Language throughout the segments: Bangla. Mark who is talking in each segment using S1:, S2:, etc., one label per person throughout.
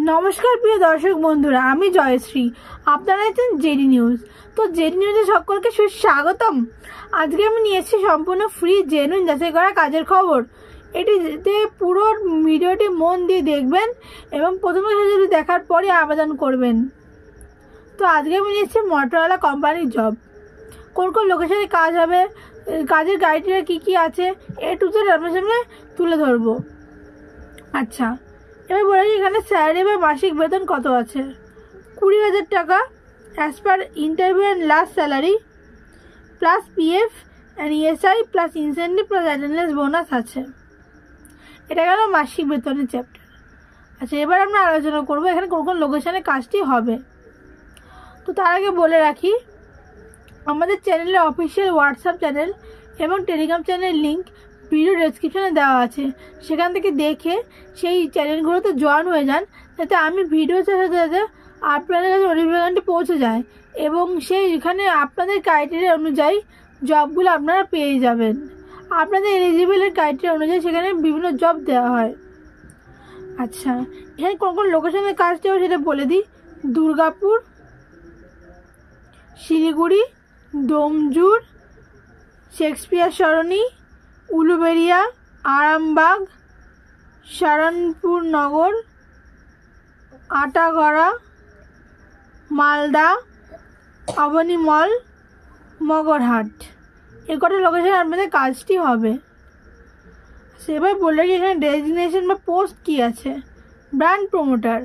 S1: নমস্কার প্রিয় দর্শক বন্ধুরা, আমি জয়শ্রী। আপনারা আছেন জেডি নিউজ। তো জেডি নিউজে সকলকে সুস্বাগতম। আজকে আমি নিয়ে এসেছি সম্পূর্ণ ফ্রি জেনুইন যাচাই করা কাজের খবর। এটিতে পুরো ভিডিওটি মন দিয়ে দেখবেন এবং প্রথমে যদি দেখার পরই আবেদন করবেন। তো আজকে আমি নিয়ে এসেছি মটোরোলা কোম্পানির জব। কোন কোন লোকেশনে কাজ হবে, কাজের ক্রাইটেরিয়া কী কী আছে, এ টু জেড আপনার সামনে তুলে ধরবো। আচ্ছা, এবার বলে এখানে স্যালারি বা মাসিক বেতন কত আছে। 20,000 টাকা as per interview and last salary plus PF and ESI plus incentive plus attendance bonus আছে। এটা গেল মাসিক বেতনের চ্যাপ্টার। আচ্ছা, এবার আমরা আলোচনা করবো এখানে কোন কোন লোকেশনে কাজটি হবে। তো তার আগে বলে রাখি, আমাদের চ্যানেলে অফিসিয়াল হোয়াটসঅ্যাপ চ্যানেল এবং টেলিগ্রাম চ্যানেলের লিঙ্ক ভিডিও ডেসক্রিপশনে দেওয়া আছে। সেখান থেকে দেখে সেই চ্যানেলগুলোতে জয়েন হয়ে যান, যাতে আমি ভিডিও সাথে সাথে আপনাদের কাছে নোটিফিকেশনটি পৌঁছে যায় এবং সেইখানে আপনাদের ক্রাইটেরিয়া অনুযায়ী জবগুলো আপনারা পেয়ে যাবেন। আপনাদের এলিজিবলের ক্রাইটেরিয়া অনুযায়ী সেখানে বিভিন্ন জব দেওয়া হয়। আচ্ছা, এখানে কোন কোন লোকেশনে কাজটি হবে সেটা বলে দিই। দুর্গাপুর, শিলিগুড়ি, ডোমজুর, শেক্সপিয়ার সরণি, উলুবেড়িয়া, আরামবাগ, সারানপুর নগর, আটাগড়া, মালদা, আবনি মল, মগরহাট, এই কটা লোকেশনে আপনাদের কাজটি হবে। সেভাবে বললে কি এখানে ডেজিগনেশন বা পোস্ট কী আছে। Brand promoter.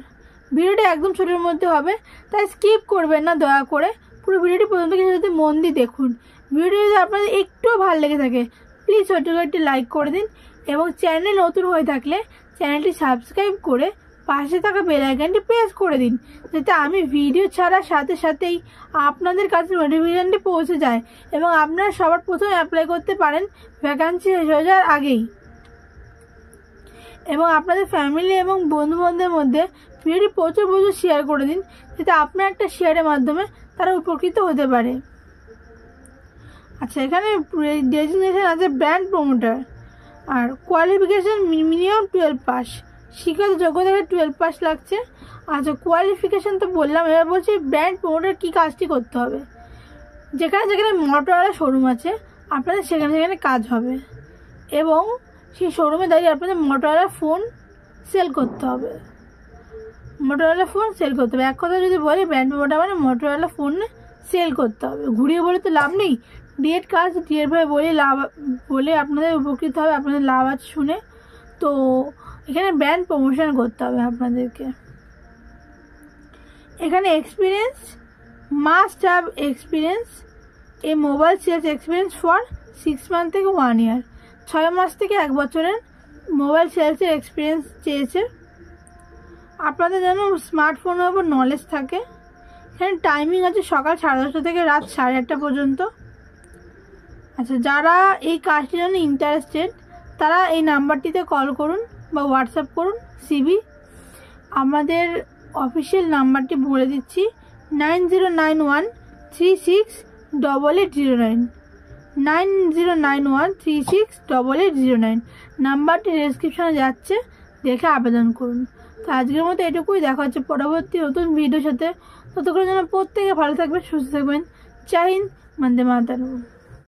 S1: ভিডিওটি একদম ছোটোর মধ্যে হবে, তাই স্কিপ করবেন না দয়া করে। পুরো ভিডিওটি প্রথম থেকে সাথে মন দিয়ে দেখুন। ভিডিওটি যদি আপনাদের একটুও ভালো লেগে থাকে প্লিজ ছোট্ট করে একটি লাইক করে দিন এবং চ্যানেল নতুন হয়ে থাকলে চ্যানেলটি সাবস্ক্রাইব করে পাশে থাকা বেল আইকনটি প্রেস করে দিন, যাতে আমি ভিডিও ছাড়ার সাথে সাথেই আপনাদের কাছে নোটিফিকেশনটি পৌঁছে যায় এবং আপনারা সবার প্রথমে অ্যাপ্লাই করতে পারেন ভ্যাকান্সি শেষ হয়ে যাওয়ার আগেই। এবং আপনাদের ফ্যামিলি এবং বন্ধুবান্ধবের মধ্যে ভিডিওটি প্রচুর শেয়ার করে দিন, যাতে আপনার একটা শেয়ারের মাধ্যমে তারা উপকৃত হতে পারে। আচ্ছা, এখানে ডেজিগনেশন আছে ব্র্যান্ড প্রমোটার। আর কোয়ালিফিকেশান মিনিমাম 12 পাস। শিক্ষাগত যোগ্যতা 12 পাস লাগছে। আচ্ছা, কোয়ালিফিকেশান তো বললাম, এবার বলছি ব্র্যান্ড প্রমোটার কী কাজটি করতে হবে। যেখানে যেখানে মটোরোলা শোরুম আছে আপনাদের সেখানে সেখানে কাজ হবে এবং সেই শোরুমে দাঁড়িয়ে আপনাদের মটোরোলা ফোন সেল করতে হবে। মটোরোলা ফোন সেল করতে হবে। এক কথা যদি বলি, ব্র্যান্ড প্রমোটার মানে মটোরোলা ফোন সেল করতে হবে। ঘুরিয়ে বলে তো লাভ নেই। ডিএড কাজ ডিএড ভাই বলে আপনাদের উপকৃত হবে, আপনাদের লাভ আছে শুনে। তো এখানে ব্র্যান্ড প্রমোশন করতে হবে আপনাদেরকে। এখানে experience must have experience a mobile sales experience for 6 month থেকে 1 ইয়ার। 6 মাস থেকে 1 বছরের মোবাইল সেলসের এক্সপিরিয়েন্স চেয়েছে। আপনাদের যেন স্মার্টফোনের উপর নলেজ থাকে। এখানে টাইমিং আছে সকাল 10:30 থেকে রাত 8:30 পর্যন্ত। আচ্ছা, যারা এই কাজটির জন্য ইন্টারেস্টেড তারা এই নাম্বারটিতে কল করুন বা হোয়াটসঅ্যাপ করুন সিভি। আমাদের অফিসিয়াল নাম্বারটি বলে দিচ্ছি, 9091368809, 9091368809। নাম্বারটি ডেসক্রিপশনে যাচ্ছে, দেখে আবেদন করুন। তো আজকের মতো এটুকুই। দেখা হচ্ছে পরবর্তী নতুন ভিডিওর সাথে। ততক্ষণ যেন প্রত্যেকে ভালো থাকবেন, সুস্থ থাকবেন। জয় হিন্দ, বন্দে মাতরম।